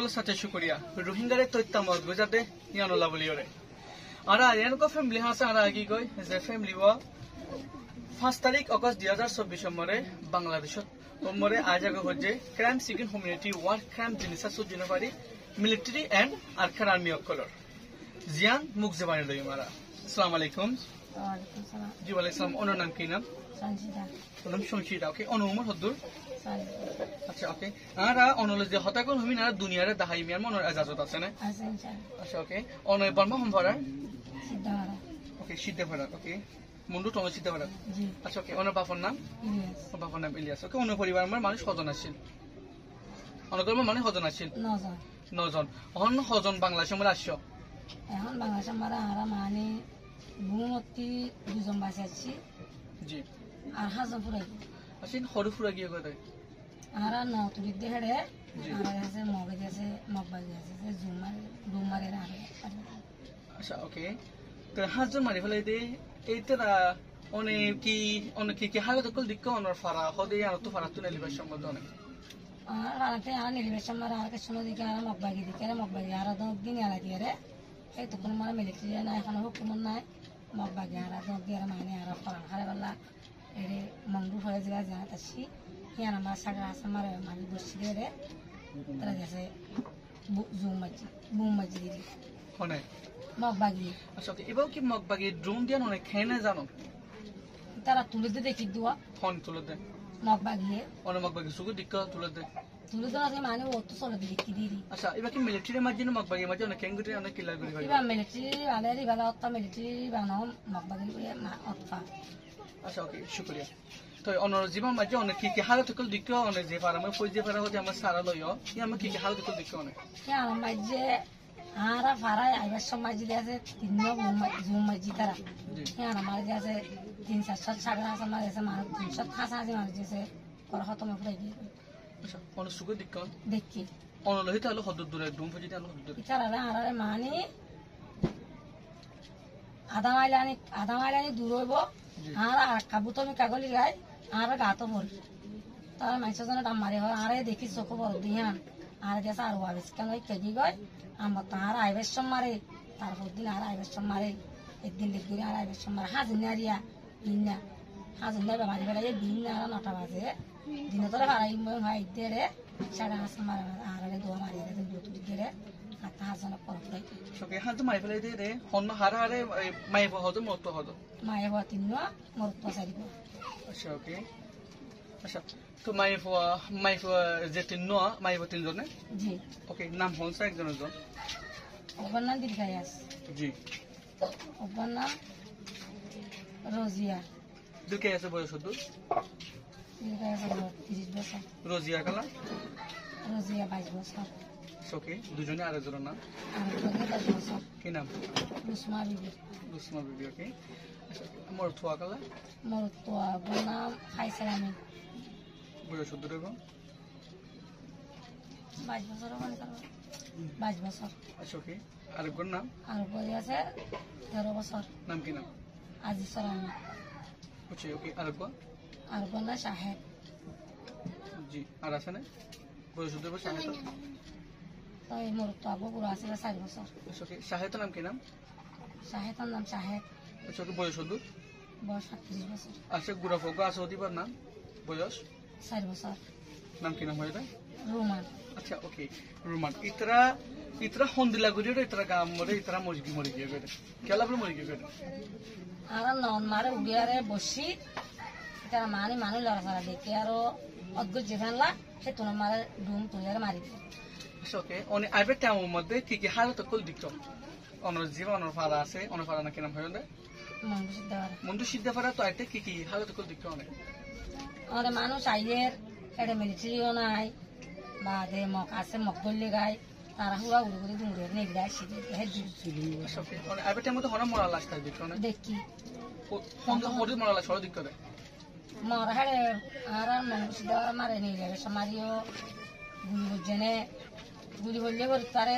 সকল সাথে শুকরিয়া রোহিঙ্গারে তৈত্তামত বুঝাতে ইয়ানুল্লাহ বলিওরে আর এনকো ফ্যামিলি হাসে আর কি কই যে ফ্যামিলি ওয়া 5 তারিখ আগস্ট 2024 নম্বরে বাংলাদেশত নম্বরে আজাগা হচ্ছে crime seeking community war crime জিনিসা সুজিনা পারি মিলিটারি এন্ড আর্কার আর্মি অকলর জিয়ান মুখ জবানে লই মারা আসসালামু আলাইকুম ওয়ালাইকুম সালাম জি ওয়ালাইকুম সালাম ওনার নাম কি নাম সঞ্চিতা নাম সংশিতা ওকে অনুমর হদ্দুর সালি আচ্ছা ওকে আর অনলে যে হতাকল হমি না দুনিয়ারে দাহাই মিয়ার মনের ইজাজত আছে না আছে ইনশাআল্লাহ আচ্ছা ওকে অনয় বর্মা হমভরা সিদ্ধারা ওকে সিদ্ধেভরা ওকে মুন্ডু টন সিদ্ধেভরা জি আচ্ছা ওকে অনর বাপর নাম ইলিয়াস বাপর নাম ইলিয়াস ওকে অন্য পরিবার আমার মানুষ হজন আসছিল অনগর্ম মানে হজন আসছিল নজন 9 জন অহন হজন বাংলাদেশ আমরা আসছো এখন বাংলাদেশ আমরা আর মানে ভূমতি দুজন বাসে আছি জি আর হাজন পুরাই আসিন হরুফুরা গিয়ে কয় তাই আর নতুরি দেহেড়ে জি। আর আছে মগে আছে মগবাজি আছে যে জুমারে আর আচ্ছা ওকে তো হাজন মারি ফেলাই দে এইটা অনেক কি হালত কল দিক্ক অনর ফারা হদে আর তো ফারা তুনে লিবার সম্বন্ধ অনেক আর আরতে আর নির্বেশ আমরা আর কে শুনো দিকে আর মগবাজি দিকে মগবাজি আর দিন আলা দিয়ে রে এই তো কোনো মানে মিলিটারি না এখন হুকুম নাই মগবাজি আর দিয়ে মানে আর ফারা হারে বলা এরে মংডু হয়ে যায় জানা তাছি ইয়ান আমার সাগর আছে আমার মানে বসি দিয়ে রে তারা গেছে বুম মাজি দিদি হনে মগবাজি আচ্ছা ওকে এবার কি মগবাগি ড্রোন দিয়ে অনেক খেয়ে না জানো তারা তুলে দিয়ে দেখি দেওয়া ফোন তুলে দে মগবাগিয়ে অনেক মগবাগি সুগু দিক্ক তুলে দে তুলে দেওয়া আছে মানে ও তো চলে দিয়ে দেখি দিদি আচ্ছা এবার কি মিলিটারি মাঝে না মগবাগি মাঝে অনেক কেঙ্গুটি অনেক কিলার করি হয় এবার মিলিটারি বালের এবার অত্তা মিলিটারি বানাও মগবাগি অত্তা আচ্ছা ওকে শুক্রিয়া তো অনর জীবন মাঝে অনেক কি হালত কল দিক্ক অনেক যে পারা আমি পয়জে পারা হতে আমার সারা লইও ই আমার কি হালত কল দিক্ক অনেক আমার মাঝে আরা ফারাই আইবার সমাজ দিয়ে আছে তিন জুম মাঝি তারা জি আমার মাঝে আছে 300 সাগর আছে আমার আছে মানুষ 300 খাসা আছে মানুষ আছে করা খতম করে গিয়ে আচ্ছা অনেক সুগু দিক্ক দেখি অনল হইতে হলো হদ্দুর দূরে ডুম ফজিতে হলো হদ্দুর তারা আরে মানে আধা মাইলানি দূর হইব আর কাবুতমি কাগলি গাই আর গাতো ভরি তারা মানুষের জন্য দাম মারি হয় আরে দেখি চোখ বড় দিহান আর গেছে আর ওয়াবিস কেন কেজি গয় আমার তো আর আইবের সম মারে তারপর দিন আর আইবের সম মারে একদিন দেখবি আর আইবের সম মারে হাজির নারিয়া বিনা হাজির না বেমারি বেড়াই দিন আর 9টা বাজে দিনে তোরা ভাড়াই হয় দেড়ে 5:30 মারে আর দোয়া মারি দুটো দেড়ে আর হাজার পর ওকে হাত মাই ফেলাই দে রে হন হারে হারে মাই হদ মত হদ মায়ে হওয়া তিন মরত সারিব আচ্ছা ওকে আচ্ছা তো মাই যে তিন মাই তিন জনে জি ওকে নাম হনসা একজনের জন ওপর নাম দীর্ঘায়াস জি ওপর নাম রোজিয়া দুকে আছে বয়স শুধু দীর্ঘায়াস 30 বছর রোজিয়া কালা রোজিয়া 22 বছর ওকে দুজনে আরেকজনের নাম আর রোজিয়া 10 বছর কি নাম লুসমা বিবি লুসমা বিবি ওকে আচ্ছা আমার থোয়া কালা মরত ওপর নাম খাইসার আমি বয়স শুধু রেগো 22 বছর মানে 22 বছর আচ্ছা ওকে আরেকজন নাম আর উপরে আছে 13 বছর নাম কি নাম আজি সরানি আচ্ছা ওকে আরেকজন আর উপর না শাহেদ জি আর আছে না বয়স শুধু শাহেদ তো এই মরত আবু পুরো আছে 4 বছর আচ্ছা ওকে শাহেদ নাম কি নাম শাহেদের নাম শাহেদ আচ্ছা ওকে বয়স শুধু বয়স 38 বছর আচ্ছা গুড়া ফোগা আছে ওদিবার নাম বয়স 4 বছর নাম কি নাম হয় এটা রোমান আচ্ছা ওকে রোমান ইতরা হন্দিলা গুড়িয়ে ইতরা গাম মরে ইতরা মরি গিয়ে গেলে কেলা বলে মরি গিয়ে গেলে আর নন মারে উড়িয়ারে বসি তারা মানে লড়াছাড়া দেখে আরো অদ্ভুত যে ফেনলা সে তোমার মারে ডুম তুলিয়ারে মারি দিল আচ্ছা ওকে অনেক আইবে টাইমের মধ্যে কি কি হালত কল দিক অনর জীবন অনর ফাড়া আছে অনর ফাড়া না কি নাম হয় মন্দির সিদ্ধ করে মন্টু সিদ্ধা ফাড়া তো আইতে কি হালত কল দিক অনেক আমাদের মানুষ আইয়ের এটা মিলিটারিও নাই বা দে মক আছে মক গল্লি গায় তারা হুড়া উড়ে করে দুমড়ে নেই গায় সিদ্ধ আচ্ছা ওকে অনেক আইবে টাইমের মধ্যে হনা মরা লাশ তাই দিক অনেক দেখি হরি মরা লাশ হর দিক করে মরা হাড়ে আর মন্দির সিদ্ধ করে মারে নিয়ে যাবে সমারিও গুলি বুঝেনে গুলি বললে করতে পারে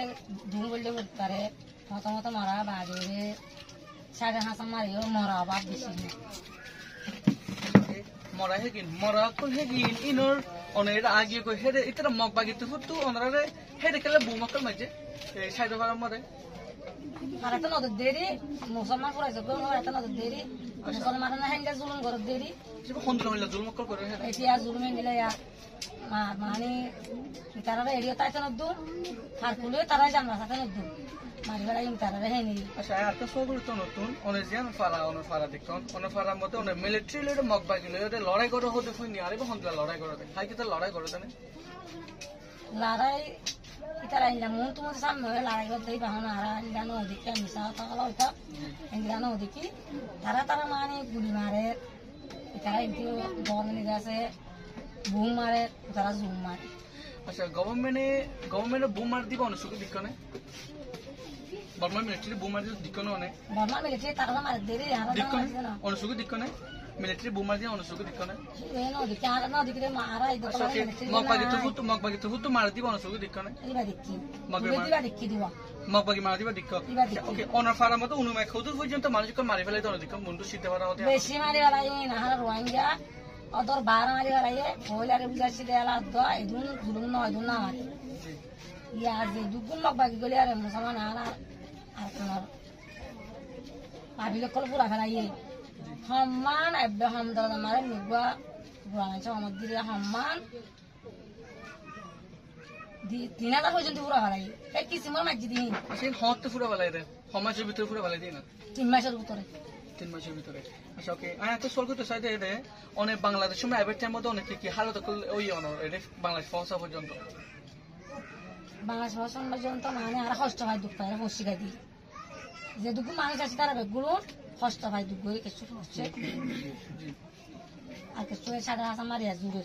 ধুম বললে করতে পারে মত মরা বাজে 5:30 মারিও মরা অভাব বেশি নেই মরা হেগিন মরা কল হেগিন ইনর অনেক আগে কই হেরে ইতরা মগ বাগিতে ফুটু অনরারে হে দেখলে বুমকল মাঝে এই সাইড ফারাম মরে আর একটা নদীর দেরি মুসলমান ফুরাইছে একটা নদীর দেরি মুসলমান হেঙ্গে জুলুম করে দেরি হন্দ্র হইলে জুলমকল করে হে এতিয়া জুলুমে মিলে মানে তারা এড়িয়ে তাইতে নদু আর কুলে তারা জানবা সাথে নদু মারি বেড়াই তারা হে নি আচ্ছা একটা সবুর তো নতুন অনেক জিয়ান ফারা দেখুন অনেক ফারার মধ্যে অনেক মিলিটারি লড়ে মগ বাগি লড়ে লড়াই করে হতে ফুনি আরে হন্দ্রা লড়াই করে দেয় হাই কি তার লড়াই করে দেয় লড়াই ইতারা ইলা মন তোমার সামনে হয়ে লড়াই করতে বাহনা হারা ইলানো ওদিকে মিশা থাকলো ওইটা ইলানো ওদিকে তারা মানে গুলি মারে ইতারা এমনি বন নিয়ে আছে বুম মারে তারা জুম মারে আচ্ছা গভর্নমেন্টে বুম মার দিব অনেক সুখী দিকনে বর্মা মিলিটারি বুম মার দিয়ে দিকনে অনেক বর্মা মিলিটারি তারা মারে দেরি হারা দিকনে অনেক সুখী দিকনে মিলিটারি বুম মার দিয়ে অনেক সুখী দিকনে ওদিকে আর না ওদিকে মারা ইদো মগবাগি তো হুতো মার দিব অনেক সুখী দিকনে ইবা দেখি মগবাগি দেখি দিবা মগবাগি মার দিবা দিক ওকে অনার ফারার মতো অনুমাই খদুর পর্যন্ত মানুষকে মারি ফেলে তো দিক মুন্ডু সিদ্ধ করা হতে বেশি মারি বেড়াই না হারা রোহিঙ্গা অদর বার মারি বেড়াই হইলারে বুঝাছি দেয়ালা দ এদুন জুলুম ন এদুন না মারি ইয়া যে দুগুণ মগবাগি গলি আর মুসলমান আর খানার পাবিলে কল পুরা ফেলাই সম্মান এবে হামদার মারে নিগুয়া বুড়াইছে আমার দিলে সম্মান 3000 পর্যন্ত পুরা ফেলাই এই কিসিমর মাঝি দিন সেই হত তো পুরা ফেলাই রে সমাজের ভিতরে পুরা ফেলাই দিই না 3 মাসের ভিতরে 3 মাসের ভিতরে আচ্ছা ওকে এত সরকার তো সাইডে এদের অনেক বাংলাদেশ সময় এবার মধ্যে অনেক কি হালত ওই অনর এটা বাংলাদেশ পৌঁছা পর্যন্ত বাংলাদেশ পর্যন্ত মানে আর কষ্ট হয় দুঃখ পায় বসি খাই দিই যে দুঃখ মানুষ আছে তারা বেগুলো কষ্ট হয় দুঃখ কিছু হচ্ছে আর কিছু সাদা হাসা মারিয়া জুড়ে